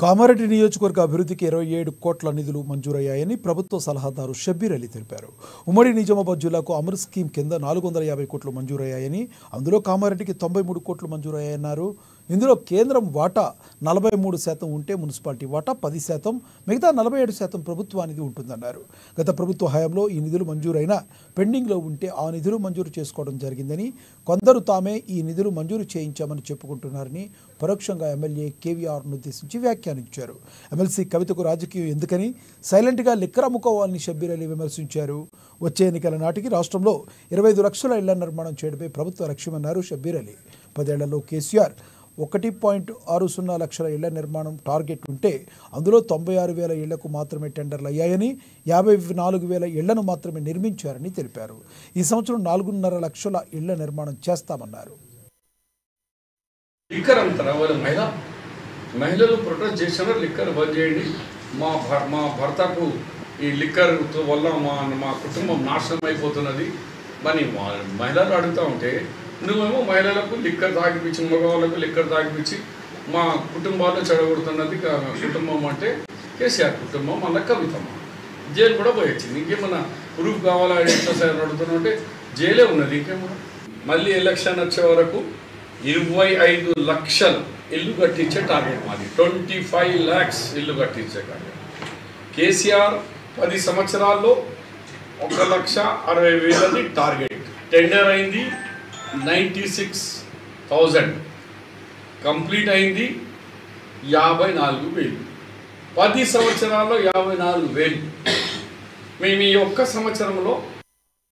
కామారెడ్డి నియోజకవర్గ అభివృద్ధికి 27 కోట్ల నిధులు మంజూరయ్యాయని ప్రభుత్వ సలహాదారు షబ్బీర్ అలీ తెలిపారు. ఉమ్మడి నిజామాబాద్ జిల్లాకు అమృత్ స్కీమ్ కింద 450 కోట్లు మంజూరయ్యాయని, అందులో కామారెడ్డికి 93 కోట్లు మంజూరయ్యాయన్నారు. ఇందులో కేంద్రం వాటా 43% ఉంటే మున్సిపాలిటీ వాటా 10%, మిగతా 47% ప్రభుత్వానికి ఉంటుందన్నారు. గత ప్రభుత్వ హయాంలో ఈ నిధులు మంజూరైనా పెండింగ్లో ఉంటే ఆ నిధులు మంజూరు చేసుకోవడం జరిగిందని, కొందరు తామే ఈ నిధులు మంజూరు చేయించామని చెప్పుకుంటున్నారని పరోక్షంగా ఎమ్మెల్యే కేవీఆర్ను ఉద్దేశించి వ్యాఖ్యానించారు. ఎమ్మెల్సీ కవితకు రాజకీయం ఎందుకని సైలెంట్గా లిక్కర్ అమ్ముకోవాలని షబ్బీర్ అలీ విమర్శించారు. వచ్చే ఎన్నికల నాటికి రాష్ట్రంలో 25 లక్షల ఇళ్ల నిర్మాణం చేయడమే ప్రభుత్వ లక్ష్యమన్నారు షబ్బీర్ అలీ. 10 ఏళ్లలో కేసీఆర్ 1.60 లక్షల ఇళ్ల నిర్మాణం టార్గెట్ ఉంటే అందులో 96,000 ఇళ్లకు మాత్రమే టెండర్లు అయ్యాయని, 54,000 ఇళ్లను మాత్రమే నిర్మించారని తెలిపారు. ఈ సంవత్సరం 4.5 లక్షల ఇళ్ల నిర్మాణం చేస్తామన్నారు. లిక్కర్ అంటారా వాళ్ళ మహిళలు ప్రొటెస్ట్ చేసినా లిక్కర్ బంద్ చేయండి, మా భర్తకు ఈ లిక్కర్ వల్ల మా కుటుంబం నాశనం అయిపోతున్నది అని మహిళలు అడుగుతూ ఉంటే, నువ్వేమో మహిళలకు లిక్కర్ తాగిపించి, మగవాళ్ళకు లిక్కర్ తాగిపించి మా కుటుంబాల్లో చెడగొడుతున్నది కుటుంబం అంటే కేసీఆర్ కుటుంబం, మళ్ళీ కవితమ్మ జైలు కూడా పోయొచ్చింది. ఇంకేమన్నా ప్రూఫ్ కావాలా ఎట్లా సార్ అడుగుతున్నా అంటే జైలే ఉన్నది. ఇంకేమన్నా మళ్ళీ ఎలక్షన్ వచ్చే వరకు 25 లక్షలు ఇల్లు కట్టించే టార్గెట్ మాది. 25 lakhs ఇల్లు కట్టించే టార్గెట్. కేసీఆర్ 10 సంవత్సరాల్లో 1,60,000 టార్గెట్. టెండర్ అయింది 96,000, కంప్లీట్ అయింది 54,000. 10 సంవత్సరాల్లో 54,000. మేము ఈ ఒక్క సంవత్సరంలో